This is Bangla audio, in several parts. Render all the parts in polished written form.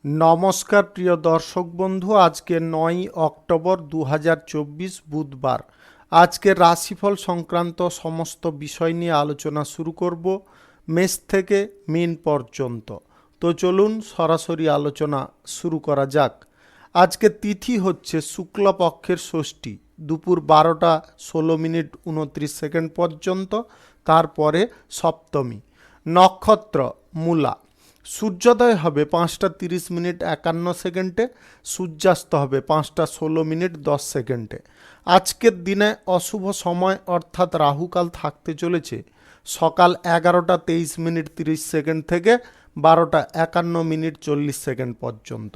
নমস্কার প্রিয় দর্শক বন্ধু, আজকে 9 অক্টোবর 2024 বুধবার। আজকের রাশিফল সংক্রান্ত সমস্ত বিষয় নিয়ে আলোচনা শুরু করব মেষ থেকে মীন পর্যন্ত। তো চলুন সরাসরি আলোচনা শুরু করা যাক। আজকে তিথি হচ্ছে শুক্লপক্ষের ষষ্ঠী, দুপুর 12টা 16 মিনিট 29 সেকেন্ড পর্যন্ত, তারপরে সপ্তমী। নক্ষত্র মূলা। সূর্যোদয় হবে 5টা 30 মিনিট 51 সেকেন্ডে, সূর্যাস্ত হবে 5টা 16 মিনিট 10 সেকেন্ডে। আজকের দিনে অশুভ সময় অর্থাৎ রাহুকাল থাকতে চলেছে সকাল 11টা 23 মিনিট 30 সেকেন্ড থেকে 12টা 51 মিনিট 40 সেকেন্ড পর্যন্ত,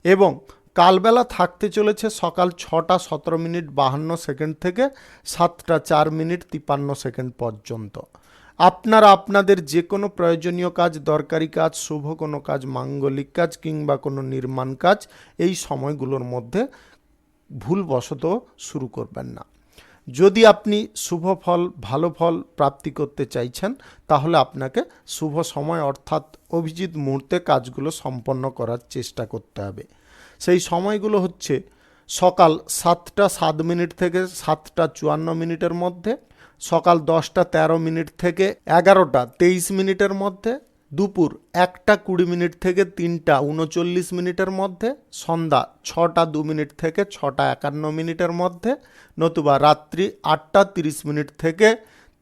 এবং কালবেলা থাকতে চলেছে সকাল 6টা 17 মিনিট 52 সেকেন্ড থেকে 7টা 4 মিনিট 53 সেকেন্ড পর্যন্ত। আপনারা আপনাদের যে কোনো প্রয়োজনীয় কাজ, দরকারি কাজ, শুভ কোনো কাজ, মাঙ্গলিক কাজ কিংবা কোনো নির্মাণ কাজ এই সময়গুলোর মধ্যে ভুলবশত শুরু করবেন না। যদি আপনি শুভ ফল, ভালো ফল প্রাপ্তি করতে চাইছেন, তাহলে আপনাকে শুভ সময় অর্থাৎ অভিজিৎ মুহূর্তে কাজগুলো সম্পন্ন করার চেষ্টা করতে হবে। সেই সময়গুলো হচ্ছে সকাল 7টা 7 মিনিট থেকে 7টা 54 মিনিটের মধ্যে, সকাল 10টা 13 মিনিট থেকে 11টা 23 মিনিটের মধ্যে, দুপুর 1টা 20 মিনিট থেকে 3টা 39 মিনিটের মধ্যে, সন্ধ্যা 6টা 2 মিনিট থেকে 6টা 51 মিনিটের মধ্যে, নতুবা রাত্রি 8টা 30 মিনিট থেকে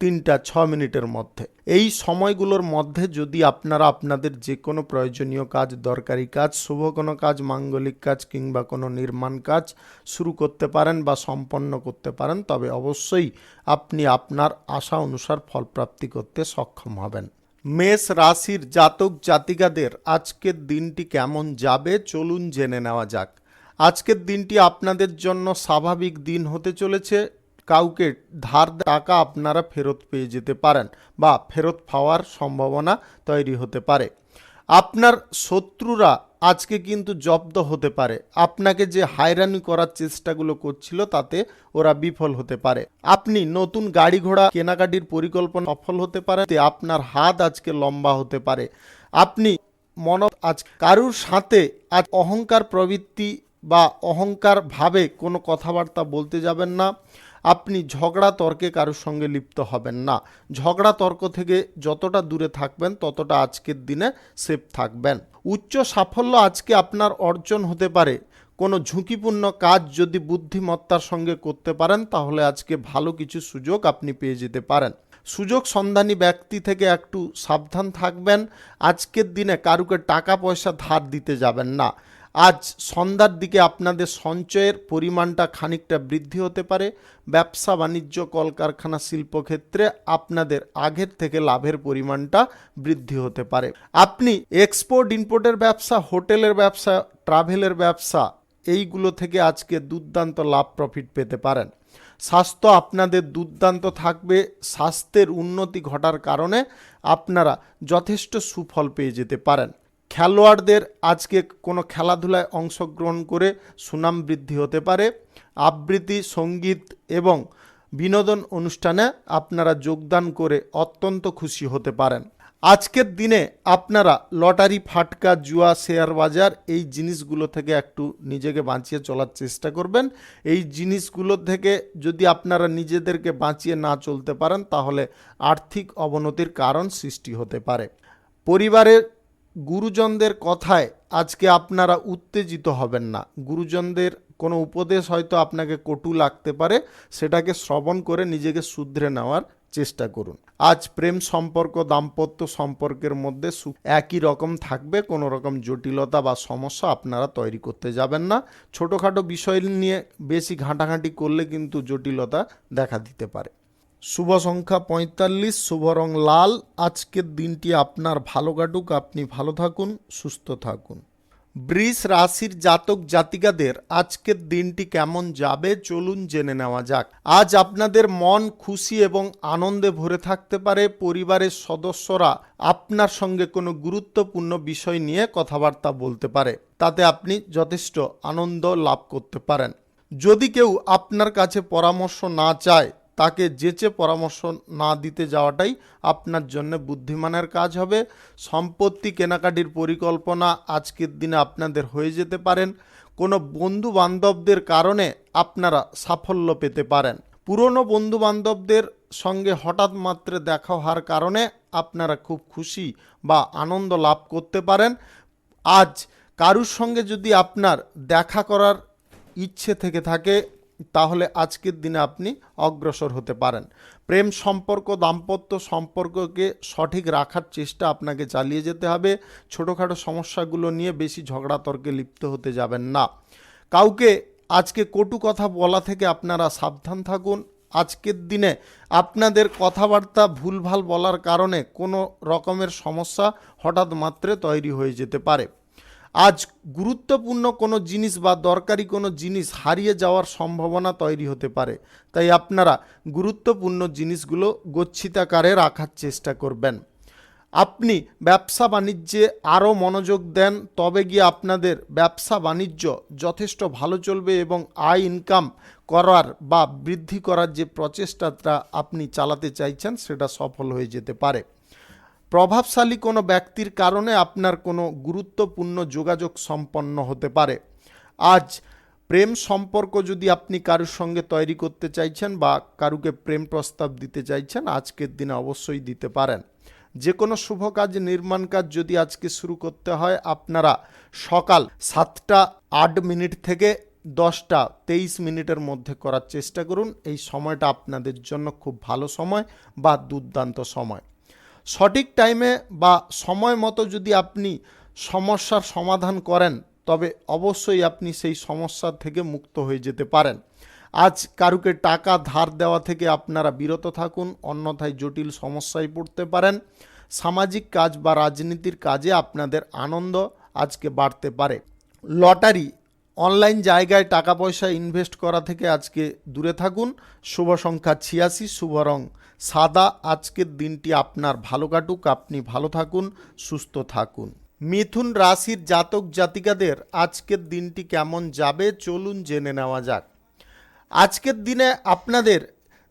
3টা 6 মিনিটের মধ্যে। এই সময়গুলোর মধ্যে যদি আপনারা আপনাদের যে কোনো প্রয়োজনীয় কাজ, দরকারি কাজ, শুভ কোনো কাজ, মাঙ্গলিক কাজ কিংবা কোনো নির্মাণ কাজ শুরু করতে পারেন বা সম্পন্ন করতে পারেন, তবে অবশ্যই আপনি আপনার আশা অনুসার ফলপ্রাপ্তি করতে সক্ষম হবেন। মেষ রাশির জাতক জাতিকাদের আজকের দিনটি কেমন যাবে চলুন জেনে নেওয়া যাক। আজকের দিনটি আপনাদের জন্য স্বাভাবিক দিন হতে চলেছে। কাউকে ধার টাকা আপনারা ফেরত পেয়ে যেতে পারেন বা ফেরত পাওয়ার সম্ভাবনা তৈরি হতে পারে। আপনার শত্রুরা আজকে কিন্তু জব্দ হতে পারে। আপনাকে যে হয়রানি করার চেষ্টাগুলো করছিল তাতে ওরা বিফল হতে পারে। আপনি নতুন গাড়ি ঘোড়া কেনাকাটির পরিকল্পনা সফল হতে পারে। আপনার হাত আজকে লম্বা হতে পারে। আপনি আজ কারুর সাথে আজ অহংকার প্রবৃত্তি বা অহংকার ভাবে কোনো কথাবার্তা বলতে যাবেন না। আপনি ঝগড়া তর্কে কারোর সঙ্গে লিপ্ত হবেন না। ঝগড়া তর্ক থেকে যতটা দূরে থাকবেন ততটা আজকের দিনে সেফ থাকবেন। উচ্চ সাফল্য আজকে আপনার অর্জন হতে পারে। কোনো ঝুঁকিপূর্ণ কাজ যদি বুদ্ধিমত্তার সঙ্গে করতে পারেন, তাহলে আজকে ভালো কিছু সুযোগ আপনি পেয়ে যেতে পারেন। সুযোগ সন্ধানী ব্যক্তি থেকে একটু সাবধান থাকবেন। আজকের দিনে কারুকে টাকা পয়সা ধার দিতে যাবেন না। আজ সন্ধ্যার দিকে আপনাদের সঞ্চয়ের পরিমাণটা খানিকটা বৃদ্ধি হতে পারে। ব্যবসা বাণিজ্য, কলকারখানা, শিল্পক্ষেত্রে আপনাদের আগের থেকে লাভের পরিমাণটা বৃদ্ধি হতে পারে। আপনি এক্সপোর্ট ইম্পোর্টের ব্যবসা, হোটেলের ব্যবসা, ট্রাভেলের ব্যবসা এইগুলো থেকে আজকে দুর্দান্ত লাভ প্রফিট পেতে পারেন। স্বাস্থ্য আপনাদের দুর্দান্ত থাকবে। স্বাস্থ্যের উন্নতি ঘটার কারণে আপনারা যথেষ্ট সুফল পেয়ে যেতে পারেন। খেলোয়াড়দের আজকে কোনো খেলাধুলায় অংশগ্রহণ করে সুনাম বৃদ্ধি হতে পারে। আবৃত্তি, সঙ্গীত এবং বিনোদন অনুষ্ঠানে আপনারা যোগদান করে অত্যন্ত খুশি হতে পারেন। আজকের দিনে আপনারা লটারি, ফাটকা, জুয়া, শেয়ার বাজার এই জিনিসগুলো থেকে একটু নিজেকে বাঁচিয়ে চলার চেষ্টা করবেন। এই জিনিসগুলো থেকে যদি আপনারা নিজেদেরকে বাঁচিয়ে না চলতে পারেন, তাহলে আর্থিক অবনতির কারণ সৃষ্টি হতে পারে। পরিবারের গুরুজনদের কথায় আজকে আপনারা উত্তেজিত হবেন না। গুরুজনদের কোনো উপদেশ হয়তো আপনাকে কটু লাগতে পারে, সেটাকে শ্রবণ করে নিজেকে শুধরে নেওয়ার চেষ্টা করুন। আজ প্রেম সম্পর্ক, দাম্পত্য সম্পর্কের মধ্যে একই রকম থাকবে। কোনো রকম জটিলতা বা সমস্যা আপনারা তৈরি করতে যাবেন না। ছোটোখাটো বিষয় নিয়ে বেশি ঘাঁটাঘাঁটি করলে কিন্তু জটিলতা দেখা দিতে পারে। শুভ সংখ্যা 45, শুভ রং লাল। আজকের দিনটি আপনার ভালো কাটুক, আপনি ভালো থাকুন, সুস্থ থাকুন। বৃষ রাশির জাতক জাতিকাদের আজকের দিনটি কেমন যাবে চলুন জেনে নেওয়া যাক। আজ আপনাদের মন খুশি এবং আনন্দে ভরে থাকতে পারে। পরিবারের সদস্যরা আপনার সঙ্গে কোনো গুরুত্বপূর্ণ বিষয় নিয়ে কথাবার্তা বলতে পারে, তাতে আপনি যথেষ্ট আনন্দ লাভ করতে পারেন। যদি কেউ আপনার কাছে পরামর্শ না চায়, তাকে যেচে পরামর্শ না দিতে যাওয়াটাই আপনার জন্য বুদ্ধিমানের কাজ হবে। সম্পত্তি কেনাকাটির পরিকল্পনা আজকের দিনে আপনাদের হয়ে যেতে পারেন। কোনো বন্ধু বান্ধবদের কারণে আপনারা সাফল্য পেতে পারেন। পুরনো বন্ধু বান্ধবদের সঙ্গে হঠাৎ মাত্রে দেখা হওয়ার কারণে আপনারা খুব খুশি বা আনন্দ লাভ করতে পারেন। আজ কারুর সঙ্গে যদি আপনার দেখা করার ইচ্ছে থেকে থাকে তাহলে আজকের দিনে আপনি অগ্রসর হতে পারেন। প্রেম সম্পর্ক, দাম্পত্য সম্পর্ককে সঠিক রাখার চেষ্টা আপনাকে চালিয়ে যেতে হবে। ছোটোখাটো সমস্যাগুলো নিয়ে বেশি ঝগড়া তর্কে লিপ্ত হতে যাবেন না। কাউকে আজকে কটু কথা বলা থেকে আপনারা সাবধান থাকুন। আজকের দিনে আপনাদের কথাবার্তা ভুলভাল বলার কারণে কোনো রকমের সমস্যা হঠাৎ মাত্রে তৈরি হয়ে যেতে পারে। আজ গুরুত্বপূর্ণ কোনো জিনিস বা দরকারি কোনো জিনিস হারিয়ে যাওয়ার সম্ভাবনা তৈরি হতে পারে, তাই আপনারা গুরুত্বপূর্ণ জিনিসগুলো গচ্ছিতাকারে রাখার চেষ্টা করবেন। আপনি ব্যবসা বাণিজ্যে আরও মনোযোগ দেন, তবে গিয়ে আপনাদের ব্যবসা বাণিজ্য যথেষ্ট ভালো চলবে এবং আয় ইনকাম করার বা বৃদ্ধি করার যে প্রচেষ্টাটা আপনি চালাতে চাইছেন সেটা সফল হয়ে যেতে পারে। প্রভাবশালী কোনো ব্যক্তির কারণে আপনার কোনো গুরুত্বপূর্ণ যোগাযোগ সম্পন্ন হতে পারে। আজ প্রেম সম্পর্ক যদি আপনি কারুর সঙ্গে তৈরি করতে চাইছেন বা কারুকে প্রেম প্রস্তাব দিতে চাইছেন, আজকের দিনে অবশ্যই দিতে পারেন। যে কোনো শুভ কাজ, নির্মাণ কাজ যদি আজকে শুরু করতে হয়, আপনারা সকাল 7:08 থেকে 10:23 মধ্যে করার চেষ্টা করুন। এই সময়টা আপনাদের জন্য খুব ভালো সময় বা দুর্দান্ত সময়। সঠিক টাইমে বা সময় মতো যদি আপনি সমস্যার সমাধান করেন তবে অবশ্যই আপনি সেই সমস্যা থেকে মুক্ত হয়ে যেতে পারেন। আজ কারুকে টাকা ধার দেওয়া থেকে আপনারা বিরত থাকুন, অন্যথায় জটিল সমস্যায় পড়তে পারেন। সামাজিক কাজ বা রাজনীতির কাজে আপনাদের আনন্দ আজকে বাড়তে পারে। লটারি, অনলাইন জায়গায় টাকা পয়সা ইনভেস্ট করা থেকে আজকে দূরে থাকুন। শুভ সংখ্যা 86, শুভ রং সাদা। আজকের দিনটি আপনার ভালো কাটুক, আপনি ভালো থাকুন, সুস্থ থাকুন। মিথুন রাশির জাতক জাতিকাদের আজকের দিনটি কেমন যাবে চলুন জেনে নেওয়া যাক। আজকের দিনে আপনাদের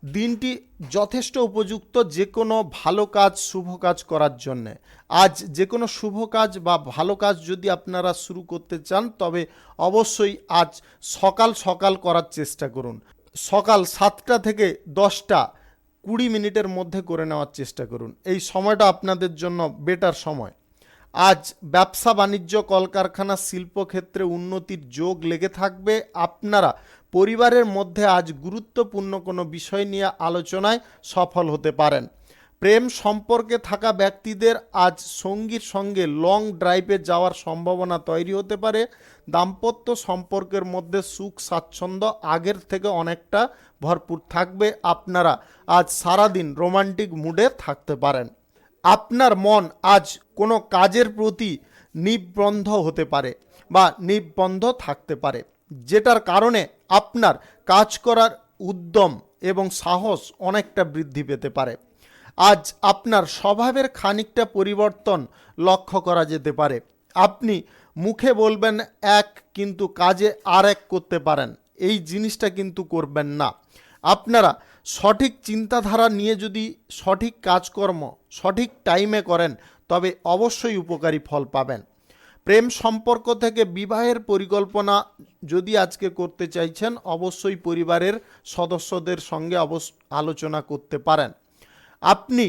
দিনটি যথেষ্ট উপযুক্ত যে কোনো ভালো কাজ, শুভ কাজ করার জন্যে। আজ যে কোনো শুভ কাজ বা ভালো কাজ যদি আপনারা শুরু করতে চান তবে অবশ্যই আজ সকাল সকাল করার চেষ্টা করুন। সকাল 7টা থেকে 10:20 মধ্যে করে নেওয়ার চেষ্টা করুন। এই সময়টা আপনাদের জন্য বেটার সময়। আজ ব্যবসা বাণিজ্য, কলকারখানা, শিল্পক্ষেত্রে উন্নতির যোগ লেগে থাকবে। আপনারা পরিবারের মধ্যে আজ গুরুত্বপূর্ণ কোনো বিষয় নিয়ে আলোচনায় সফল হতে পারেন। প্রেম সম্পর্কে থাকা ব্যক্তিদের আজ সঙ্গীর সঙ্গে লং ড্রাইভে যাওয়ার সম্ভাবনা তৈরি হতে পারে। দাম্পত্য সম্পর্কের মধ্যে সুখ স্বাচ্ছন্দ্য আগের থেকে অনেকটা ভরপুর থাকবে। আপনারা আজ সারাদিন রোমান্টিক মুডে থাকতে পারেন। আপনার মন আজ কোনো কাজের প্রতি নিবন্ধ হতে পারে বা নিবন্ধ থাকতে পারে, যেটার কারণে আপনার কাজ করার উদ্যম এবং সাহস অনেকটা বৃদ্ধি পেতে পারে। আজ আপনার স্বভাবের খানিকটা পরিবর্তন লক্ষ্য করা যেতে পারে। আপনি মুখে বলবেন এক কিন্তু কাজে আর এক করতে পারেন, এই জিনিসটা কিন্তু করবেন না। আপনারা সঠিক চিন্তাধারা নিয়ে যদি সঠিক কাজকর্ম সঠিক টাইমে করেন তবে অবশ্যই উপকারী ফল পাবেন। প্রেম সম্পর্ক থেকে বিবাহের পরিকল্পনা যদি আজকে করতে চাইছেন অবশ্যই পরিবারের সদস্যদের সঙ্গে আলোচনা করতে পারেন। আপনি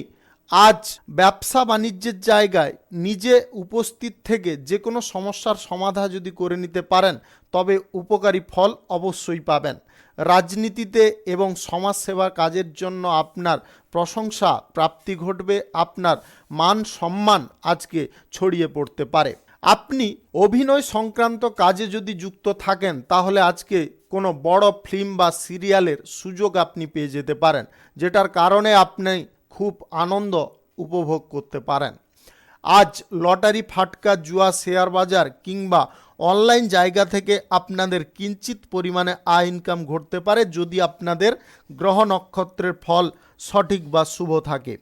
আজ ব্যবসা বাণিজ্যের জায়গায় নিজে উপস্থিত থেকে যে কোনো সমস্যার সমাধান যদি করে নিতে পারেন তবে উপকারী ফল অবশ্যই পাবেন। রাজনীতিতে এবং সমাজসেবা কাজের জন্য আপনার প্রশংসা প্রাপ্তি ঘটবে। আপনার মান সম্মান আজকে ছড়িয়ে পড়তে পারে। আপনি অভিনয় সংক্রান্ত কাজে যদি যুক্ত থাকেন তাহলে আজকে কোনো বড় ফিল্ম বা সিরিয়ালের সুযোগ আপনি পেয়ে যেতে পারেন, যেটার কারণে আপনি খুব আনন্দ উপভোগ করতে পারেন। আজ লটারি, ফাটকা, জুয়া, শেয়ার বাজার কিংবা অনলাইন জায়গা থেকে আপনাদের কিঞ্চিত পরিমাণে আয় ইনকাম ঘটতে পারে যদি আপনাদের গ্রহ নক্ষত্রের ফল সঠিক বা শুভ থাকে।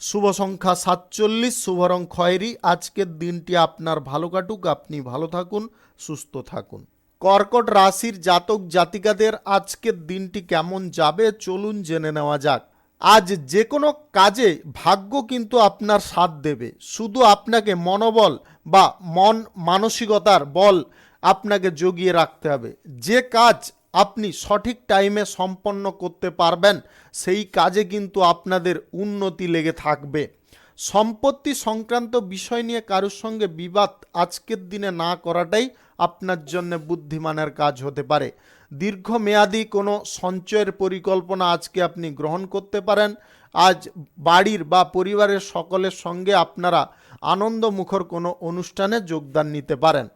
শুভ সংখ্যা 47, শুভ রং খয়েরি। আজকের দিনটি আপনার ভালো কাটুক, আপনি ভালো থাকুন, সুস্থ থাকুন। কর্কট রাশির জাতক জাতিকাদের আজকের দিনটি কেমন যাবে চলুন জেনে নেওয়া যাক। আজ যে কোনো কাজে ভাগ্য কিন্তু আপনার সাথ দেবে, শুধু আপনাকে মনোবল বা মানসিকতার বল আপনাকে জগিয়ে রাখতে হবে। যে কাজ আপনি সঠিক টাইমে সম্পন্ন করতে পারবেন সেই কাজে কিন্তু আপনাদের উন্নতি লেগে থাকবে। সম্পত্তি সংক্রান্ত বিষয় নিয়ে কারোর সঙ্গে বিবাদ আজকের দিনে না করাটাই আপনার জন্য বুদ্ধিমানের কাজ হতে পারে। দীর্ঘমেয়াদী কোনো সঞ্চয়ের পরিকল্পনা আজকে আপনি গ্রহণ করতে পারেন। আজ বাড়ির বা পরিবারের সকলের সঙ্গে আপনারা আনন্দমুখর কোনো অনুষ্ঠানে যোগদান নিতে পারেন।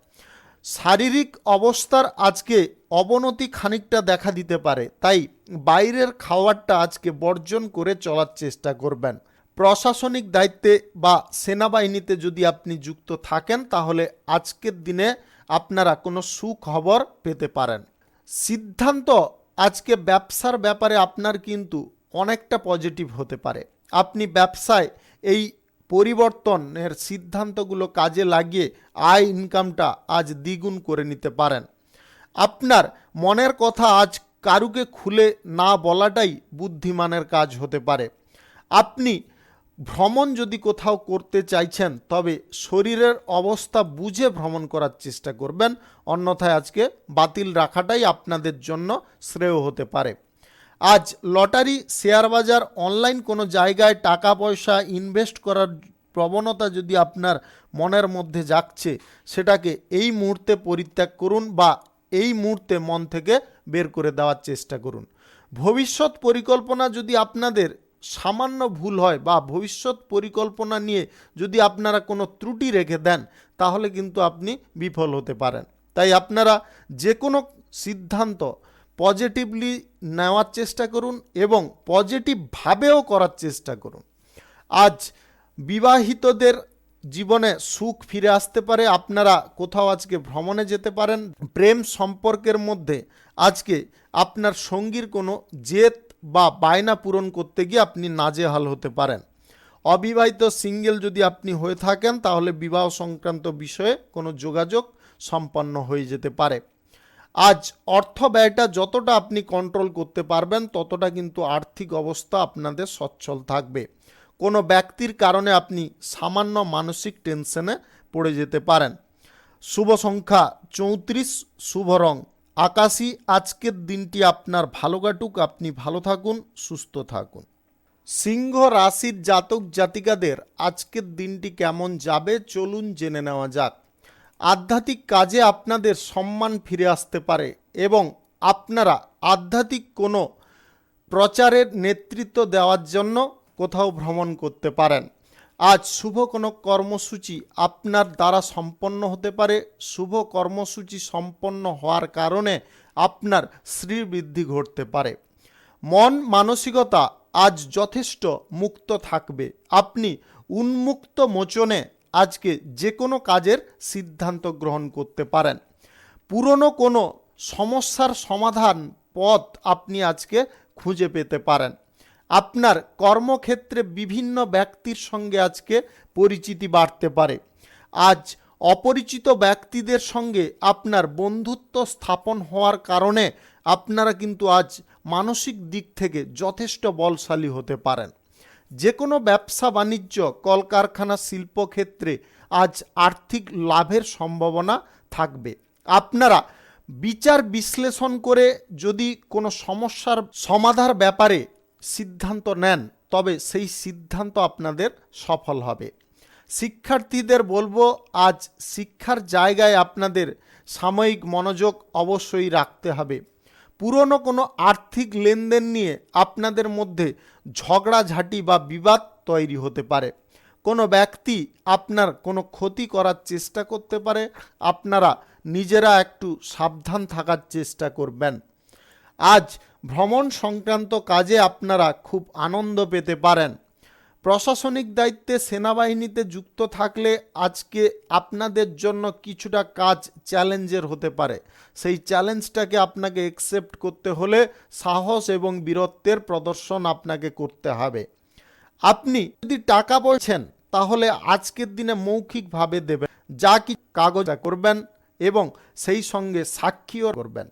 শারীরিক অবস্থার আজকে অবনতি খানিকটা দেখা দিতে পারে, তাই বাইরের খাবারটা আজকে বর্জন করে চলার চেষ্টা করবেন। প্রশাসনিক দায়িত্বে বা সেনাবাহিনীতে যদি আপনি যুক্ত থাকেন তাহলে আজকের দিনে আপনারা কোনো সুখবর পেতে পারেন। সিদ্ধান্ত আজকে ব্যবসার ব্যাপারে আপনার কিন্তু অনেকটা পজিটিভ হতে পারে। আপনি ব্যবসায় এই পরিবর্তনের সিদ্ধান্তগুলো কাজে লাগিয়ে আয় ইনকামটা আজ দ্বিগুণ করে নিতে পারেন। আপনার মনের কথা আজ কারুকে খুলে না বলাটাই বুদ্ধিমানের কাজ হতে পারে। আপনি ভ্রমণ যদি কোথাও করতে চাইছেন তবে শরীরের অবস্থা বুঝে ভ্রমণ করার চেষ্টা করবেন, অন্যথায় আজকে বাতিল রাখাটাই আপনাদের জন্য শ্রেয় হতে পারে। আজ লটারি, শেয়ার বাজার, অনলাইন কোনো জায়গায় টাকা পয়সা ইনভেস্ট করার প্রবণতা যদি আপনার মনের মধ্যে জাগছে সেটাকে এই মুহূর্তে পরিত্যাগ করুন বা এই মুহূর্তে মন থেকে বের করে দেওয়ার চেষ্টা করুন। ভবিষ্যৎ পরিকল্পনা যদি আপনাদের সামান্য ভুল হয় বা ভবিষ্যৎ পরিকল্পনা নিয়ে যদি আপনারা কোনো ত্রুটি রেখে দেন তাহলে কিন্তু আপনি বিফল হতে পারেন। তাই আপনারা যে কোনো সিদ্ধান্ত পজিটিভলি নেওয়ার চেষ্টা করুন এবং পজিটিভভাবেও করার চেষ্টা করুন। আজ বিবাহিতদের জীবনে সুখ ফিরে আসতে পারে। আপনারা কোথাও আজকে ভ্রমণে যেতে পারেন। প্রেম সম্পর্কের মধ্যে আজকে আপনার সঙ্গীর কোনো জেদ বা বায়না পূরণ করতে গিয়ে আপনি নাজেহাল হতে পারেন। অবিবাহিত সিঙ্গেল যদি আপনি হয়ে থাকেন তাহলে বিবাহ সংক্রান্ত বিষয়ে কোনো যোগাযোগ সম্পন্ন হয়ে যেতে পারে। আজ অর্থ ব্যয়টা যতটা আপনি কন্ট্রোল করতে পারবেন ততটা কিন্তু আর্থিক অবস্থা আপনাদের সচ্ছল থাকবে। কোনো ব্যক্তির কারণে আপনি সামান্য মানসিক টেনশনে পড়ে যেতে পারেন। শুভ সংখ্যা 34, শুভ রং আকাশী। আজকের দিনটি আপনার ভালো কাটুক, আপনি ভালো থাকুন, সুস্থ থাকুন। সিংহ রাশির জাতক জাতিকাদের আজকের দিনটি কেমন যাবে চলুন জেনে নেওয়া যাক। আধ্যাত্মিক কাজে আপনাদের সম্মান ফিরে আসতে পারে এবং আপনারা আধ্যাত্মিক কোনো প্রচারের নেতৃত্ব দেওয়ার জন্য কোথাও ভ্রমণ করতে পারেন। আজ শুভ কোনো কর্মসূচি আপনার দ্বারা সম্পন্ন হতে পারে। শুভ কর্মসূচি সম্পন্ন হওয়ার কারণে আপনার শ্রীবৃদ্ধি ঘটতে পারে। মন মানসিকতা আজ যথেষ্ট মুক্ত থাকবে। আপনি উন্মুক্ত মোচনে আজকে যে কোনো কাজের সিদ্ধান্ত গ্রহণ করতে পারেন। পুরনো কোনো সমস্যার সমাধান পথ আপনি আজকে খুঁজে পেতে পারেন। আপনার কর্মক্ষেত্রে বিভিন্ন ব্যক্তির সঙ্গে আজকে পরিচিতি বাড়তে পারে। আজ অপরিচিত ব্যক্তিদের সঙ্গে আপনার বন্ধুত্ব স্থাপন হওয়ার কারণে আপনারা কিন্তু আজ মানসিক দিক থেকে যথেষ্ট বলশালী হতে পারেন। যে কোনো ব্যবসা বাণিজ্য, কলকারখানা, শিল্পক্ষেত্রে আজ আর্থিক লাভের সম্ভাবনা থাকবে। আপনারা বিচার বিশ্লেষণ করে যদি কোনো সমস্যার সমাধার ব্যাপারে সিদ্ধান্ত নেন তবে সেই সিদ্ধান্ত আপনাদের সফল হবে। শিক্ষার্থীদের বলবো আজ শিক্ষার জায়গায় আপনাদের সাময়িক মনোযোগ অবশ্যই রাখতে হবে। পুরনো কোনো আর্থিক লেনদেন নিয়ে আপনাদের মধ্যে ঝগড়াঝাঁটি বা বিবাদ তৈরি হতে পারে। কোনো ব্যক্তি আপনার কোনো ক্ষতি করার চেষ্টা করতে পারে, আপনারা নিজেরা একটু সাবধান থাকার চেষ্টা করবেন। আজ ভ্রমণ সংক্রান্ত কাজে আপনারা খুব আনন্দ পেতে পারেন। প্রশাসনিক দায়িত্বে সেনাবাহিনীতে যুক্ত থাকলে আজকে আপনাদের জন্য কিছুটা কাজ চ্যালেঞ্জের হতে পারে। সেই চ্যালেঞ্জটাকে আপনাকে অ্যাকসেপ্ট করতে হলে সাহস এবং বীরত্বের প্রদর্শন আপনাকে করতে হবে। আপনি যদি টাকা পয়সেন তাহলে আজকের দিনে মৌখিকভাবে দেবেন, যা কি কাগজ করবেন এবং সেই সঙ্গে সাক্ষীও করবেন।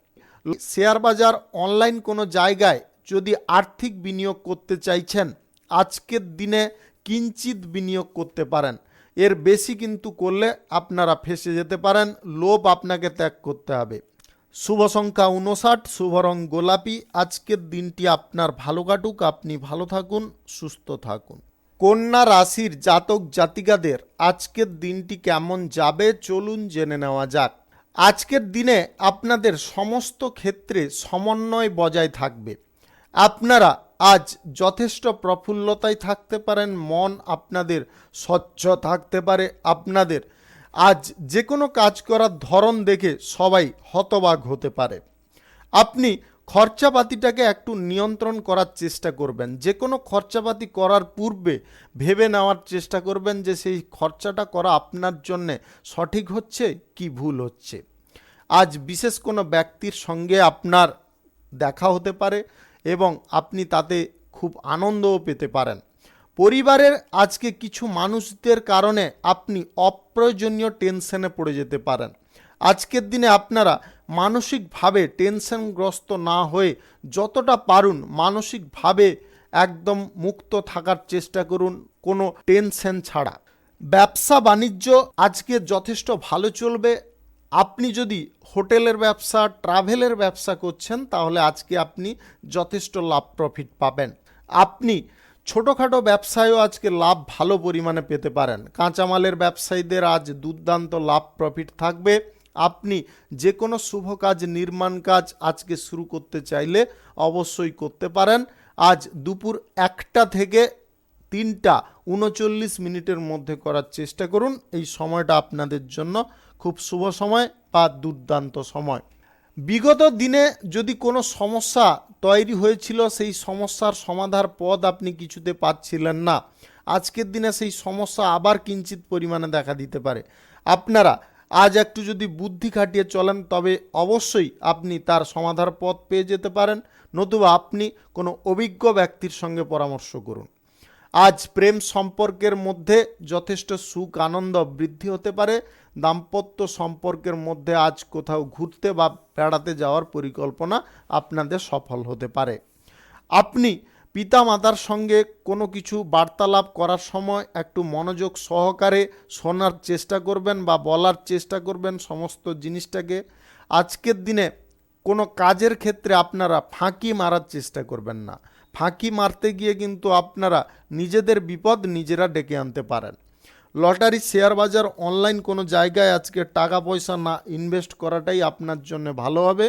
শেয়ার বাজার অনলাইন কোনো জায়গায় যদি আর্থিক বিনিয়োগ করতে চাইছেন, আজকের দিনে কিঞ্চিত বিনিয়োগ করতে পারেন, এর বেশি কিন্তু করলে আপনারা ফেঁসে যেতে পারেন, লোভ আপনাকে ত্যাগ করতে হবে। শুভ সংখ্যা 59, শুভ রং গোলাপি। আজকের দিনটি আপনার ভালো কাটুক, আপনি ভালো থাকুন, সুস্থ থাকুন। কন্যা রাশির জাতক জাতিকাদের আজকের দিনটি কেমন যাবে চলুন জেনে নেওয়া যাক। আজকের দিনে আপনাদের সমস্ত ক্ষেত্রে সমন্বয় বজায় থাকবে। আপনারা আজ যথেষ্ট প্রফুল্লতায় থাকতে পারেন, মন আপনাদের স্বচ্ছ থাকতে পারে। আপনাদের আজ যে কোনো কাজ করার ধরন দেখে সবাই হতবাক হতে পারে। আপনি খরচাপাতিটাকে একটু নিয়ন্ত্রণ করার চেষ্টা করবেন। যে কোনো খরচাপাতি করার পূর্বে ভেবে নেওয়ার চেষ্টা করবেন যে সেই খরচাটা করা আপনার জন্যে সঠিক হচ্ছে কি ভুল হচ্ছে। আজ বিশেষ কোনো ব্যক্তির সঙ্গে আপনার দেখা হতে পারে এবং আপনি তাতে খুব আনন্দও পেতে পারেন। পরিবারের আজকে কিছু মানুষদের কারণে আপনি অপ্রয়োজনীয় টেনশনে পড়ে যেতে পারেন। আজকের দিনে আপনারা মানসিকভাবে টেনশনগ্রস্ত না হয়ে যতটা পারুন মানসিকভাবে একদম মুক্ত থাকার চেষ্টা করুন, কোনো টেনশন ছাড়া। ব্যবসা বাণিজ্য আজকে যথেষ্ট ভালো চলবে। আপনি যদি হোটেলের ব্যবসা, ট্রাভেলের ব্যবসা করছেন তাহলে আজকে আপনি যথেষ্ট লাভ প্রফিট পাবেন। আপনি ছোটোখাটো ব্যবসায়ও আজকে লাভ ভালো পরিমাণে পেতে পারেন। কাঁচামালের ব্যবসায়ীদের আজ দুর্দান্ত লাভ প্রফিট থাকবে। আপনি যে কোনো শুভ কাজ, নির্মাণ কাজ আজকে শুরু করতে চাইলে অবশ্যই করতে পারেন। আজ দুপুর 1টা থেকে 3টা 39 মিনিটের মধ্যে করার চেষ্টা করুন। এই সময়টা আপনাদের জন্য খুব শুভ সময় বা দুর্দান্ত সময়। বিগত দিনে যদি কোনো সমস্যা তৈরি হয়েছিল, সেই সমস্যার সমাধার পথ আপনি কিছুতে পাচ্ছিলেন না, আজকের দিনে সেই সমস্যা আবার কিঞ্চিত পরিমাণে দেখা দিতে পারে। আপনারা আজ একটু যদি বুদ্ধি খাটিয়ে চলেন তবে অবশ্যই আপনি তার সমাধার পথ পেয়ে যেতে পারেন, নতুবা আপনি কোনো অভিজ্ঞ ব্যক্তির সঙ্গে পরামর্শ করুন। আজ প্রেম সম্পর্কের মধ্যে যথেষ্ট সুখ আনন্দ বৃদ্ধি হতে পারে। দাম্পত্য সম্পর্কের মধ্যে আজ কোথাও ঘুরতে বা বেড়াতে যাওয়ার পরিকল্পনা আপনাদের সফল হতে পারে। আপনি পিতামাতার সঙ্গে কোনো কিছু বার্তালাপ করার সময় একটু মনোযোগ সহকারে শোনার চেষ্টা করবেন বা বলার চেষ্টা করবেন সমস্ত জিনিসটাকে। আজকের দিনে কোনো কাজের ক্ষেত্রে আপনারা ফাঁকি মারার চেষ্টা করবেন না। ফাঁকি মারতে গিয়ে কিন্তু আপনারা নিজেদের বিপদ নিজেরা ডেকে আনতে পারেন। লটারি, শেয়ার বাজার, অনলাইন কোনো জায়গায় আজকে টাকা পয়সা না ইনভেস্ট করাটাই আপনার জন্য ভালো হবে।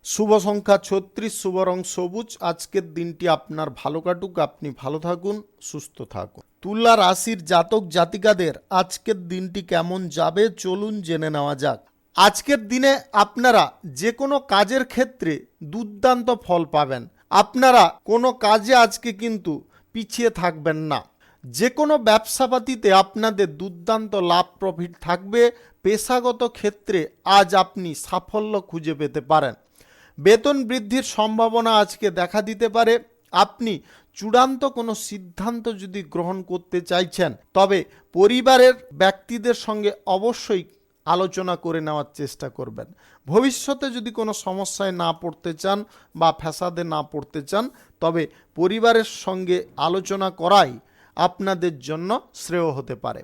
শুভ সংখ্যা 36, শুভ রং সবুজ। আজকের দিনটি আপনার ভালো কাটুক, আপনি ভালো থাকুন, সুস্থ থাকুন। তুলা রাশির জাতক জাতিকাদের আজকের দিনটি কেমন যাবে চলুন জেনে নেওয়া যাক। আজকের দিনে আপনারা যে কোনো কাজের ক্ষেত্রে দুর্দান্ত ফল পাবেন। আপনারা কোনো কাজে আজকে কিন্তু পিছিয়ে থাকবেন না। যে কোনো ব্যবসাপাতিতে আপনাদের দুর্দান্ত লাভ প্রফিট থাকবে। পেশাগত ক্ষেত্রে আজ আপনি সাফল্য খুঁজে পেতে পারেন। বেতন বৃদ্ধির সম্ভাবনা আজকে দেখা দিতে পারে। আপনি চূড়ান্ত কোনো সিদ্ধান্ত যদি গ্রহণ করতে চাইছেন তবে পরিবারের ব্যক্তিদের সঙ্গে অবশ্যই আলোচনা করে নেওয়ার চেষ্টা করবেন। ভবিষ্যতে যদি কোনো সমস্যায় না পড়তে চান বা ফ্যাসাদে না পড়তে চান তবে পরিবারের সঙ্গে আলোচনা করাই আপনাদের জন্য শ্রেয় হতে পারে।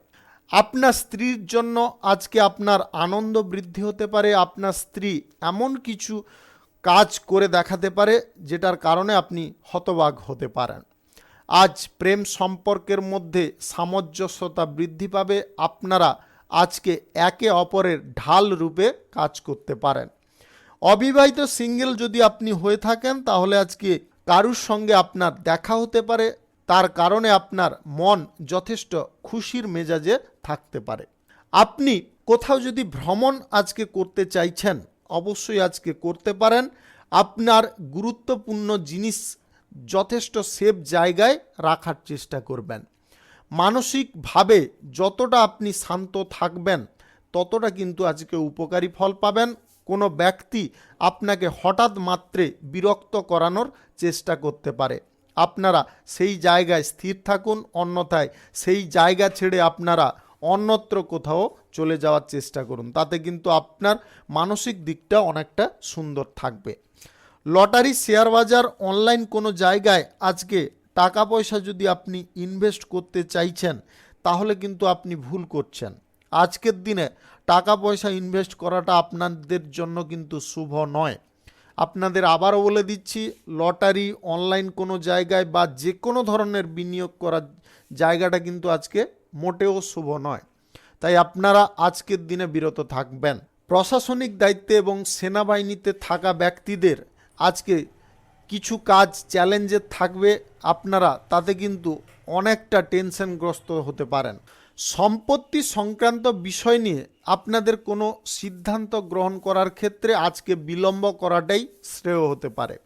আপনার স্ত্রীর জন্য আজকে আপনার আনন্দ বৃদ্ধি হতে পারে। আপনার স্ত্রী এমন কিছু কাজ করে দেখাতে পারে যেটার কারণে আপনি হতবাক হতে পারেন। আজ প্রেম সম্পর্কের মধ্যে সামঞ্জস্যতা বৃদ্ধি পাবে। আপনারা আজকে একে অপরের ঢাল রূপে কাজ করতে পারেন। অবিবাহিত সিঙ্গেল যদি আপনি হয়ে থাকেন তাহলে আজকে কারুর সঙ্গে আপনার দেখা হতে পারে, তার কারণে আপনার মন যথেষ্ট খুশির মেজাজে থাকতে পারে। আপনি কোথাও যদি ভ্রমণ আজকে করতে চাইছেন অবশ্যই আজকে করতে পারেন। আপনার গুরুত্বপূর্ণ জিনিস যথেষ্ট সেফ জায়গায় রাখার চেষ্টা করবেন। মানসিকভাবে যতটা আপনি শান্ত থাকবেন ততটা কিন্তু আজকে উপকারী ফল পাবেন। কোনো ব্যক্তি আপনাকে হঠাৎ মাত্রে বিরক্ত করানোর চেষ্টা করতে পারে, আপনারা সেই জায়গায় স্থির থাকুন, অন্যথায় সেই জায়গা ছেড়ে আপনারা অন্যত্র কোথাও চলে যাওয়ার চেষ্টা করুন, তাতে কিন্তু আপনার মানসিক দিকটা অনেকটা সুন্দর থাকবে। লটারি, শেয়ার বাজার, অনলাইন কোনো জায়গায় আজকে টাকা পয়সা যদি আপনি ইনভেস্ট করতে চাইছেন তাহলে কিন্তু আপনি ভুল করছেন। আজকের দিনে টাকা পয়সা ইনভেস্ট করাটা আপনাদের জন্য কিন্তু শুভ নয়। আপনাদের আবারও বলে দিচ্ছি, লটারি, অনলাইন কোনো জায়গায় বা যে কোনো ধরনের বিনিয়োগ করার জায়গাটা কিন্তু আজকে মোটেও শুভ নয়। তাই আপনারা আজকের দিনে বিরত থাকবেন। প্রশাসনিক দায়িত্বে এবং সেনাবাহিনীতে থাকা ব্যক্তিদের আজকে কিছু কাজ চ্যালেঞ্জের থাকবে, আপনারা তাতে কিন্তু অনেকটা টেনশনগ্রস্ত হতে পারেন। সম্পত্তি সংক্রান্ত বিষয় নিয়ে আপনাদের কোনো সিদ্ধান্ত গ্রহণ করার ক্ষেত্রে আজকে বিলম্ব করাটাই শ্রেয় হতে পারে।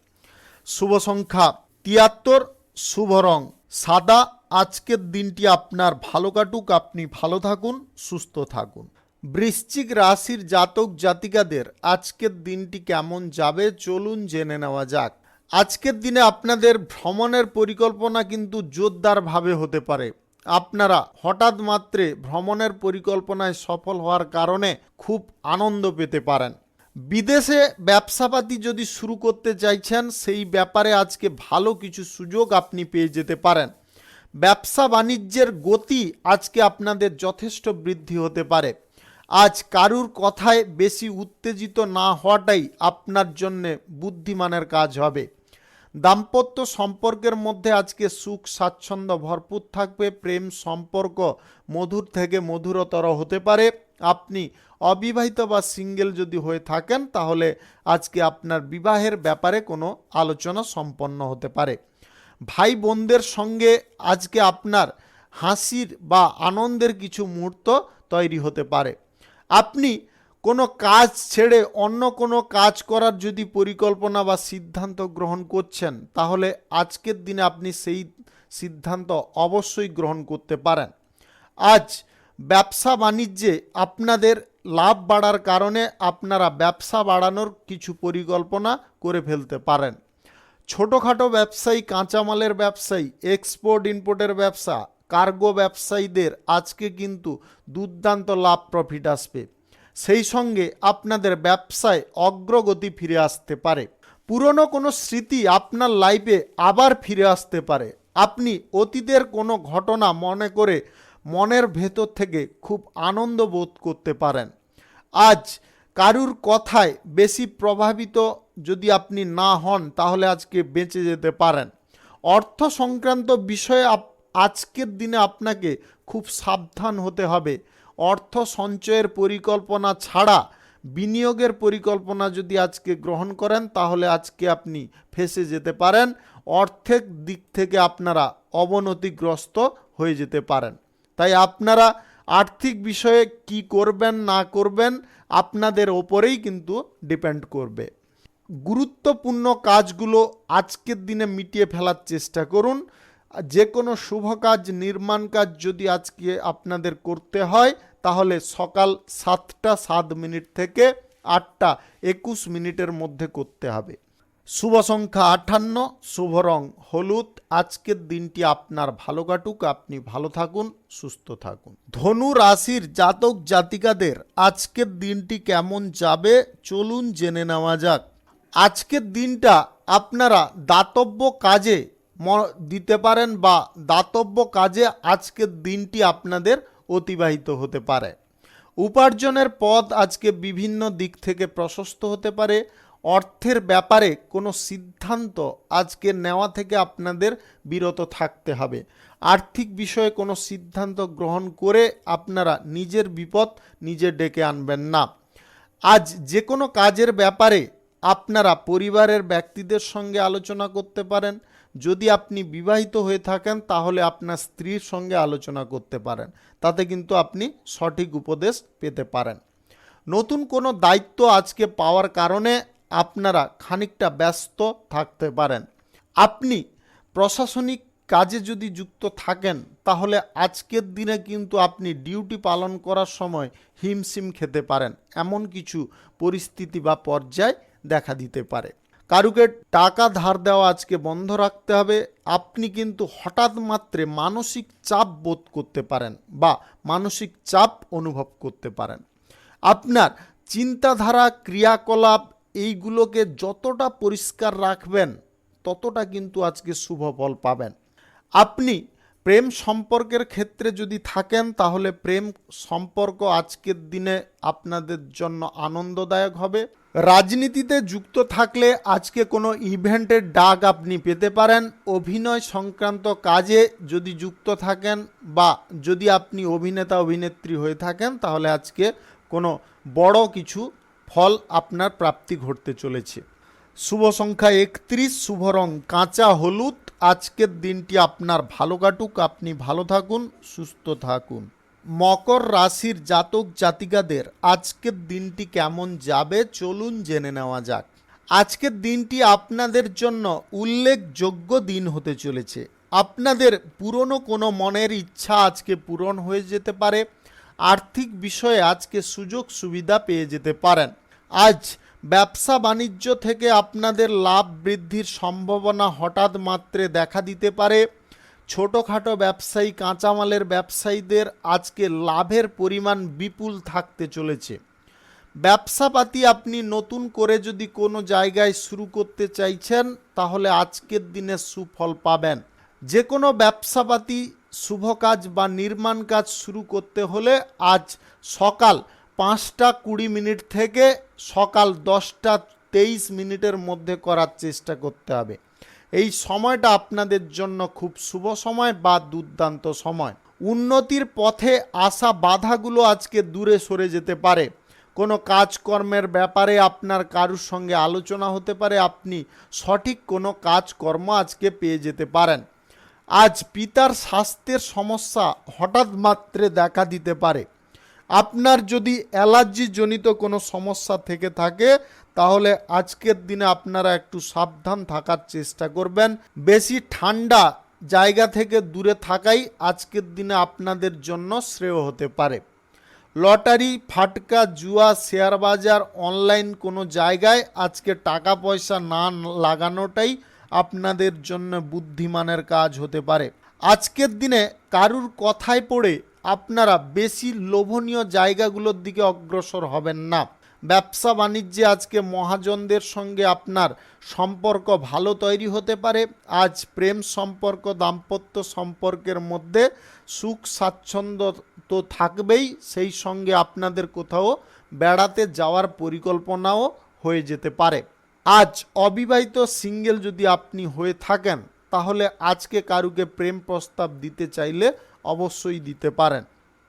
শুভ সংখ্যা ৭৩, শুভ রং সাদা। আজকের দিনটি আপনার ভালো কাটুক, আপনি ভালো থাকুন, সুস্থ থাকুন। বৃশ্চিক রাশির জাতক জাতিকাদের আজকের দিনটি কেমন যাবে চলুন জেনে নেওয়া যাক। আজকের দিনে আপনাদের ভ্রমণের পরিকল্পনা কিন্তু জোরদারভাবে হতে পারে। আপনারা হঠাৎ মাত্রে ভ্রমণের পরিকল্পনায় সফল হওয়ার কারণে খুব আনন্দ পেতে পারেন। বিদেশে ব্যবসাপাতি যদি শুরু করতে চাইছেন সেই ব্যাপারে আজকে ভালো কিছু সুযোগ আপনি পেয়ে যেতে পারেন। ব্যবসা বাণিজ্যের গতি আজকে আপনাদের যথেষ্ট বৃদ্ধি হতে পারে। আজ কারুর কথায় বেশি উত্তেজিত না হওয়াটাই আপনার জন্য বুদ্ধিমানের কাজ হবে। দাম্পত্য সম্পর্কের মধ্যে আজকে সুখ স্বাচ্ছন্দ্য ভরপুর থাকবে। প্রেম সম্পর্ক মধুর থেকে মধুরতর হতে পারে। আপনি অবিবাহিত বা সিঙ্গেল যদি হয়ে থাকেন তাহলে আজকে আপনার বিবাহের ব্যাপারে কোনো আলোচনা সম্পন্ন হতে পারে। ভাই বোনদের সঙ্গে আজকে আপনার হাসির বা আনন্দের কিছু মুহূর্ত তৈরি হতে পারে। আপনি কোনো কাজ ছেড়ে অন্য কোনো কাজ করার যদি পরিকল্পনা বা সিদ্ধান্ত গ্রহণ করছেন তাহলে আজকের দিনে আপনি সেই সিদ্ধান্ত অবশ্যই গ্রহণ করতে পারেন। আজ ব্যবসা বাণিজ্যে আপনাদের লাভ বাড়ার কারণে আপনারা ব্যবসা বাড়ানোর কিছু পরিকল্পনা করে ফেলতে পারেন। ছোটোখাটো ব্যবসায়ী, কাঁচামালের ব্যবসায়ী, এক্সপোর্ট ইম্পোর্টের ব্যবসা, কার্গো ব্যবসায়ীদের আজকে কিন্তু দুর্দান্ত লাভ প্রফিট আসবে। সেই সঙ্গে আপনাদের ব্যবসায় অগ্রগতি ফিরে আসতে পারে। পুরনো কোনো স্মৃতি আপনার লাইফে আবার ফিরে আসতে পারে। আপনি অতীতের কোনো ঘটনা মনে করে মনের ভেতর থেকে খুব আনন্দ বোধ করতে পারেন। আজ কারুর কথায় বেশি প্রভাবিত যদি আপনি না হন তাহলে আজকে বেঁচে যেতে পারেন। অর্থ সংক্রান্ত বিষয়ে আজকের দিনে আপনাকে খুব সাবধান হতে হবে। অর্থ সঞ্চয়ের পরিকল্পনা ছাড়া বিনিয়োগের পরিকল্পনা যদি আজকে গ্রহণ করেন তাহলে আজকে আপনি ফেঁসে যেতে পারেন। অর্থের দিক থেকে আপনারা অবনতিগ্রস্ত হয়ে যেতে পারেন। তাই আপনারা আর্থিক বিষয়ে কি করবেন না করবেন আপনাদের ওপরেই কিন্তু ডিপেন্ড করবে। গুরুত্বপূর্ণ কাজগুলো আজকের দিনে মিটিয়ে ফেলার চেষ্টা করুন। যে কোনো শুভ কাজ, নির্মাণ কাজ যদি আজকে আপনাদের করতে হয় তাহলে সকাল 7টা 7 থেকে 8টা 21 মধ্যে করতে হবে। শুভ সংখ্যা 58, শুভ রং হলুদ। আজকের দিনটি আপনার ভালো কাটুক, আপনি ভালো থাকুন, সুস্থ থাকুন। ধনু রাশির জাতক জাতিকাদের আজকের দিনটি কেমন যাবে চলুন জেনে নেওয়া যাক। আজকের দিনটা আপনারা দাতব্য কাজে দিতে পারেন বা দাতব্য কাজে আজকের দিনটি আপনাদের অতিবাহিত হতে পারে। উপার্জনের পথ আজকে বিভিন্ন দিক থেকে প্রশস্ত হতে পারে। অর্থের ব্যাপারে কোনো সিদ্ধান্ত আজকে নেওয়া থেকে আপনাদের বিরত থাকতে হবে। আর্থিক বিষয়ে কোনো সিদ্ধান্ত গ্রহণ করে আপনারা নিজের বিপদ নিজে ডেকে আনবেন না। আজ যে কোনো কাজের ব্যাপারে আপনারা পরিবারের ব্যক্তিদের সঙ্গে আলোচনা করতে পারেন। যদি আপনি বিবাহিত হয়ে থাকেন তাহলে আপনার স্ত্রীর সঙ্গে আলোচনা করতে পারেন, তাতে কিন্তু আপনি সঠিক উপদেশ পেতে পারেন। নতুন কোনো দায়িত্ব আজকে পাওয়ার কারণে আপনারা খানিকটা ব্যস্ত থাকতে পারেন। আপনি প্রশাসনিক কাজে যদি যুক্ত থাকেন তাহলে আজকের দিনে কিন্তু আপনি ডিউটি পালন করার সময় হিমশিম খেতে পারেন, এমন কিছু পরিস্থিতি বা পর্যায় দেখা দিতে পারে। কারুকে টাকা ধার দেওয়া আজকে বন্ধ রাখতে হবে। আপনি কিন্তু হঠাৎ মাত্রে মানসিক চাপ বোধ করতে পারেন বা মানসিক চাপ অনুভব করতে পারেন। আপনার চিন্তাধারা, ক্রিয়াকলাপ এইগুলোকে যতটা পরিষ্কার রাখবেন ততটা কিন্তু আজকে শুভ ফল পাবেন। আপনি প্রেম সম্পর্কের ক্ষেত্রে যদি থাকেন তাহলে প্রেম সম্পর্ক আজকের দিনে আপনাদের জন্য আনন্দদায়ক হবে। রাজনীতিতে যুক্ত থাকলে আজকে কোনো ইভেন্টের ডাক আপনি পেতে পারেন। অভিনয় সংক্রান্ত কাজে যদি যুক্ত থাকেন বা যদি আপনি অভিনেতা অভিনেত্রী হয়ে থাকেন তাহলে আজকে কোনো বড় কিছু ফল আপনার প্রাপ্তি ঘটতে চলেছে। শুভ সংখ্যা 31, শুভ রং কাঁচা হলুদ। আজকের দিনটি আপনার ভালো কাটুক, আপনি ভালো থাকুন, সুস্থ থাকুন। মকর রাশির জাতক জাতিকাদের আজকের দিনটি কেমন যাবে চলুন জেনে নেওয়া যাক। আজকের দিনটি আপনাদের জন্য উল্লেখযোগ্য দিন হতে চলেছে। আপনাদের পুরনো কোনো মনের ইচ্ছা আজকে পূরণ হয়ে যেতে পারে। আর্থিক বিষয়ে আজকে সুযোগ সুবিধা পেয়ে যেতে পারেন। আজ ব্যবসা বাণিজ্য থেকে আপনাদের লাভ বৃদ্ধির সম্ভাবনা হঠাৎ মাত্রে দেখা দিতে পারে। ছোটোখাটো ব্যবসায়ী, কাঁচামালের ব্যবসায়ীদের আজকে লাভের পরিমাণ বিপুল থাকতে চলেছে। ব্যবসাপাতি আপনি নতুন করে যদি কোনো জায়গায় শুরু করতে চাইছেন তাহলে আজকের দিনে সুফল পাবেন। যে কোনো ব্যবসাপাতি শুভ কাজ বা নির্মাণ কাজ শুরু করতে হলে আজ সকাল 5:20 থেকে সকাল 10:23 মধ্যে করার চেষ্টা করতে হবে। এই সময়টা আপনাদের জন্য খুব শুভ সময় বা দুর্দান্ত সময়। উন্নতির পথে আসা বাধাগুলো আজকে দূরে সরে যেতে পারে। কোনো কাজকর্মের ব্যাপারে আপনার কারুর সঙ্গে আলোচনা হতে পারে, আপনি সঠিক কোনো কাজকর্ম আজকে পেয়ে যেতে পারেন। আজ পিতার স্বাস্থ্যের সমস্যা হঠাৎ মাত্রে দেখা দিতে পারে। আপনার যদি অ্যালার্জি জনিত কোনো সমস্যা থেকে থাকে তাহলে আজকের দিনে আপনারা একটু সাবধান থাকার চেষ্টা করবেন। বেশি ঠান্ডা জায়গা থেকে দূরে থাকাই আজকের দিনে আপনাদের জন্য শ্রেয় হতে পারে। লটারি, ফাটকা, জুয়া, শেয়ার বাজার, অনলাইন কোনো জায়গায় আজকে টাকা পয়সা না লাগানোটাই আপনাদের জন্য বুদ্ধিমানের কাজ হতে পারে। আজকের দিনে কারুর কথায় পড়ে আপনারা বেশি লোভনীয় জায়গাগুলোর দিকে অগ্রসর হবেন না। ব্যবসা বাণিজ্যে আজকে মহাজনদের সঙ্গে আপনার সম্পর্ক ভালো তৈরি হতে পারে। আজ প্রেম সম্পর্ক, দাম্পত্য সম্পর্কের মধ্যে সুখ স্বাচ্ছন্দ্য তো থাকবেই, সেই সঙ্গে আপনাদের কোথাও বেড়াতে যাওয়ার পরিকল্পনাও হয়ে যেতে পারে। আজ অবিবাহিত সিঙ্গেল যদি আপনি হয়ে থাকেন তাহলে আজকে কারুকে প্রেম প্রস্তাব দিতে চাইলে অবশ্যই দিতে পারেন।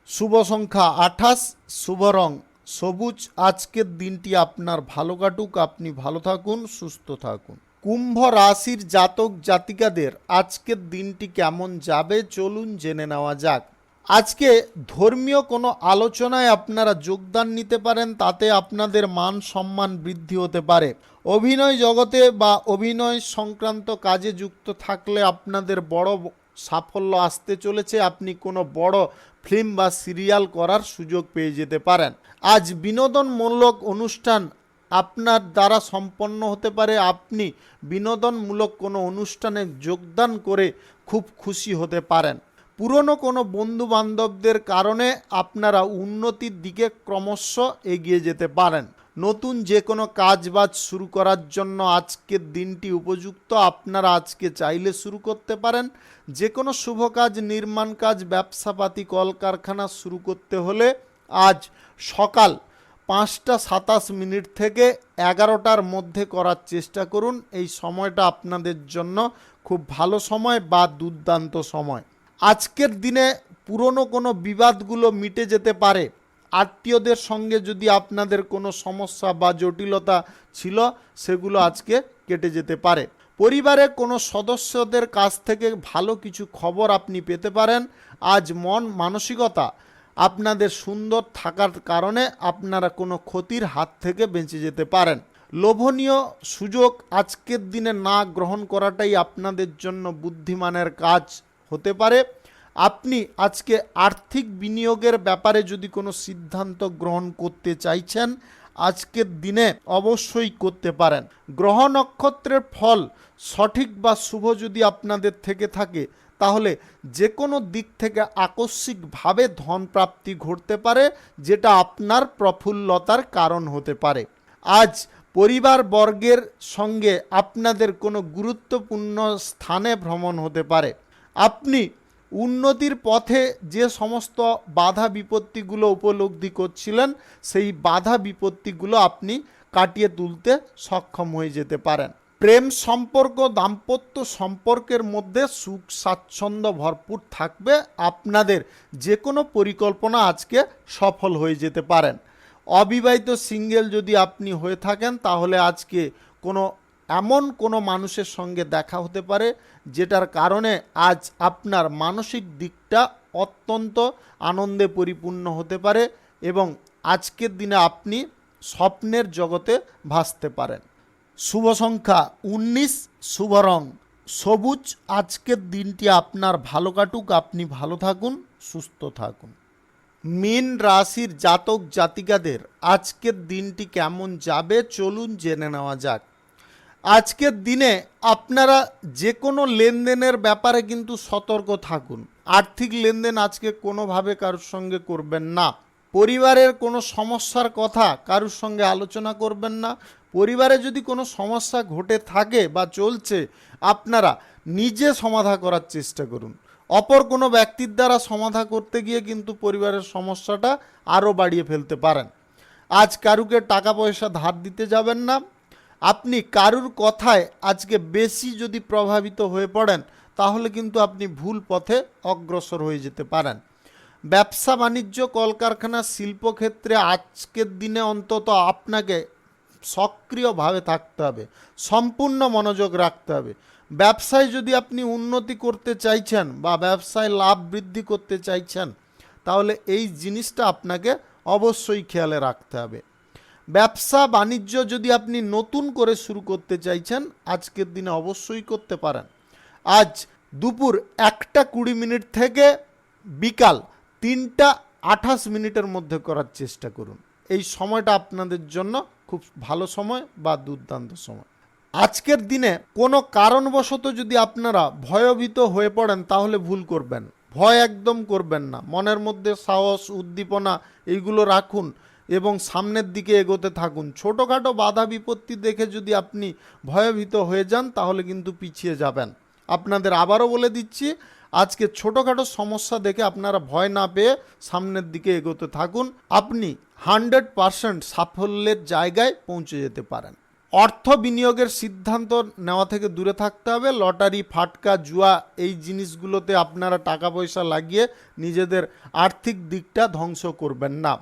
শুভ সংখ্যা 28, শুভ রং সবুজ। আজকের দিনটি আপনার ভালো কাটুক, আপনি ভালো থাকুন, সুস্থ থাকুন। কুম্ভ রাশির জাতক জাতিকাদের আজকের দিনটি কেমন যাবে চলুন জেনে নেওয়া যাক। আজকে ধর্মীয় কোনো আলোচনায় আপনারা যোগদান নিতে পারেন, তাতে আপনাদের মান সম্মান বৃদ্ধি হতে পারে। অভিনয় জগতে বা অভিনয় সংক্রান্ত কাজে যুক্ত থাকলে আপনাদের বড় সাফল্য আসতে চলেছে। আপনি কোনো বড় ফিল্ম বা সিরিয়াল করার সুযোগ পেয়ে যেতে পারেন। আজ বিনোদনমূলক অনুষ্ঠান আপনার দ্বারা সম্পন্ন হতে পারে। আপনি বিনোদনমূলক কোনো অনুষ্ঠানে যোগদান করে খুব খুশি হতে পারেন। পুরনো কোনো বন্ধু বান্ধবদের কারণে আপনারা উন্নতির দিকে ক্রমশ এগিয়ে যেতে পারেন। নতুন যে কোনো কাজবাজ শুরু করার জন্য আজকের দিনটি উপযুক্ত। আপনারা আজকে চাইলে শুরু করতে পারেন। যে কোনো শুভ কাজ, নির্মাণ কাজ, ব্যবসাপাতি, কলকারখানা শুরু করতে হলে আজ সকাল 5:27 থেকে 11টার মধ্যে করার চেষ্টা করুন। এই সময়টা আপনাদের জন্য খুব ভালো সময় বা দুর্দান্ত সময়। আজকের দিনে পুরনো কোনো বিবাদগুলো মিটে যেতে পারে। আত্মীয়দের সঙ্গে যদি আপনাদের কোনো সমস্যা বা জটিলতা ছিল সেগুলো আজকে কেটে যেতে পারে। পরিবারের কোনো সদস্যদের কাছ থেকে ভালো কিছু খবর আপনি পেতে পারেন। আজ মন মানসিকতা আপনাদের সুন্দর থাকার কারণে আপনারা কোনো ক্ষতির হাত থেকে বেঁচে যেতে পারেন। লোভনীয় সুযোগ আজকের দিনে না গ্রহণ করাটাই আপনাদের জন্য বুদ্ধিমানের কাজ হতে পারে। আপনি আজকে আর্থিক বিনিয়োগের ব্যাপারে যদি কোনো সিদ্ধান্ত গ্রহণ করতে চাইছেন আজকের দিনে অবশ্যই করতে পারেন। গ্রহ নক্ষত্রের ফল সঠিক বা শুভ যদি আপনাদের থেকে থাকে তাহলে যে কোনো দিক থেকে আকস্মিকভাবে ধন প্রাপ্তি ঘটতে পারে, যেটা আপনার প্রফুল্লতার কারণ হতে পারে। আজ পরিবার বর্গের সঙ্গে আপনাদের কোনো গুরুত্বপূর্ণ স্থানে ভ্রমণ হতে পারে। আপনি উন্নতির পথে যে সমস্ত বাধা বিপত্তিগুলো উপলব্ধি করছিলেন সেই বাধা বিপত্তিগুলো আপনি কাটিয়ে তুলতে সক্ষম হয়ে যেতে পারেন। প্রেম সম্পর্ক, দাম্পত্য সম্পর্কের মধ্যে সুখ স্বাচ্ছন্দ্য ভরপুর থাকবে। আপনাদের যে কোনো পরিকল্পনা আজকে সফল হয়ে যেতে পারেন। অবিবাহিত সিঙ্গেল যদি আপনি হয়ে থাকেন তাহলে আজকে এমন কোনো মানুষের সঙ্গে দেখা হতে পারে যেটার কারণে আজ আপনার মানসিক দিকটা অত্যন্ত আনন্দে পরিপূর্ণ হতে পারে এবং আজকের দিনে আপনি স্বপ্নের জগতে ভাসতে পারেন। শুভ সংখ্যা 19, শুভ রং সবুজ। আজকের দিনটি আপনার ভালো কাটুক, আপনি ভালো থাকুন, সুস্থ থাকুন। মীন রাশির জাতক জাতিকাদের আজকের দিনটি কেমন যাবে চলুন জেনে নেওয়া যাক। আজকের দিনে আপনারা যে কোনো লেনদেনের ব্যাপারে কিন্তু সতর্ক থাকুন। আর্থিক লেনদেন আজকে কোনোভাবে কারোর সঙ্গে করবেন না। পরিবারের কোনো সমস্যার কথা কারোর সঙ্গে আলোচনা করবেন না। পরিবারে যদি কোনো সমস্যা ঘটে থাকে বা চলছে, আপনারা নিজে সমাধান করার চেষ্টা করুন। অপর কোনো ব্যক্তির দ্বারা সমাধান করতে গিয়ে কিন্তু পরিবারের সমস্যাটা আরও বাড়িয়ে ফেলতে পারেন। আজ কারুকে টাকা পয়সা ধার দিতে যাবেন না। আপনি কারুর কথায় আজকে বেশি যদি প্রভাবিত হয়ে পড়েন তাহলে কিন্তু আপনি ভুল পথে অগ্রসর হয়ে যেতে পারেন। ব্যবসা বাণিজ্য, কলকারখানা, শিল্পক্ষেত্রে আজকের দিনে অন্তত আপনাকে সক্রিয়ভাবে থাকতে হবে, সম্পূর্ণ মনোযোগ রাখতে হবে। ব্যবসায় যদি আপনি উন্নতি করতে চাইছেন বা ব্যবসায় লাভ বৃদ্ধি করতে চাইছেন তাহলে এই জিনিসটা আপনাকে অবশ্যই খেয়ালে রাখতে হবে। ব্যবসা বাণিজ্য যদি আপনি নতুন করে শুরু করতে চাইছেন আজকের দিনে অবশ্যই করতে পারেন। আজ দুপুর 1:20 থেকে বিকাল 3:28 মধ্যে করার চেষ্টা করুন। এই সময়টা আপনাদের জন্য খুব ভালো সময় বা দুর্দান্ত সময়। আজকের দিনে কোনো কারণবশত যদি আপনারা ভয়ভীত হয়ে পড়েন তাহলে ভুল করবেন। ভয় একদম করবেন না। মনের মধ্যে সাহস, উদ্দীপনা এইগুলো রাখুন এবং সামনের দিকে এগোতে থাকুন। ছোটোখাটো বাধা বিপত্তি দেখে যদি আপনি ভয়ভীত হয়ে যান তাহলে কিন্তু পিছিয়ে যাবেন। আপনাদের আবারও বলে দিচ্ছি, আজকে ছোটোখাটো সমস্যা দেখে আপনারা ভয় না পেয়ে সামনের দিকে এগোতে থাকুন। আপনি 100% সাফল্যের জায়গায় পৌঁছে যেতে পারেন। অর্থ বিনিয়োগের সিদ্ধান্ত নেওয়া থেকে দূরে থাকতে হবে। লটারি, ফাটকা, জুয়া এই জিনিসগুলোতে আপনারা টাকা পয়সা লাগিয়ে নিজেদের আর্থিক দিকটা ধ্বংস করবেন না।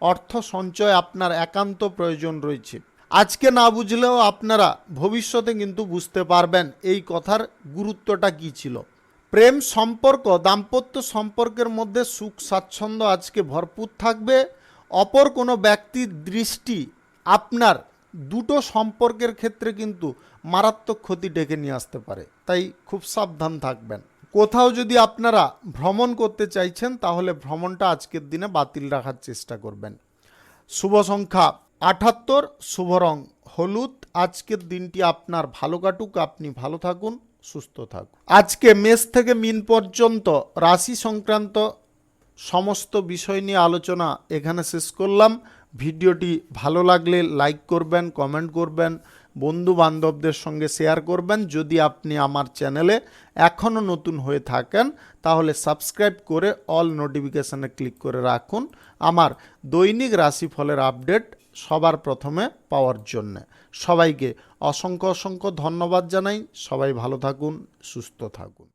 অর্থ সঞ্চয় আপনার একান্ত প্রয়োজন রয়েছে। আজকে না বুঝলেও আপনারা ভবিষ্যতে কিন্তু বুঝতে পারবেন এই কথার গুরুত্বটা কী ছিল। প্রেম সম্পর্ক, দাম্পত্য সম্পর্কের মধ্যে সুখ স্বাচ্ছন্দ্য আজকে ভরপুর থাকবে। অপর কোনো ব্যক্তির দৃষ্টি আপনার দুটো সম্পর্কের ক্ষেত্রে কিন্তু মারাত্মক ক্ষতি ডেকে নিয়ে আসতে পারে, তাই খুব সাবধান থাকবেন। কোথাও যদি আপনারা ভ্রমণ করতে চাইছেন তাহলে ভ্রমণটা আজকের দিনে বাতিল রাখার চেষ্টা করবেন। শুভ সংখ্যা 78, শুভ রং হলুদ। আজকের দিনটি আপনার ভালো কাটুক, আপনি ভালো থাকুন, সুস্থ থাকুন। আজকে মেষ থেকে মীন পর্যন্ত রাশি সংক্রান্ত সমস্ত বিষয় নিয়ে আলোচনা এখানে শেষ করলাম। ভিডিওটি ভালো লাগলে লাইক করবেন, কমেন্ট করবেন, বন্ধু বান্ধবদের সঙ্গে শেয়ার করবেন। যদি আপনি আমার চ্যানেলে এখনও নতুন হয়ে থাকেন তাহলে সাবস্ক্রাইব করে অল নোটিফিকেশানে ক্লিক করে রাখুন আমার দৈনিক রাশিফলের আপডেট সবার প্রথমে পাওয়ার জন্যে। সবাইকে অসংখ্য অসংখ্য ধন্যবাদ জানাই। সবাই ভালো থাকুন, সুস্থ থাকুন।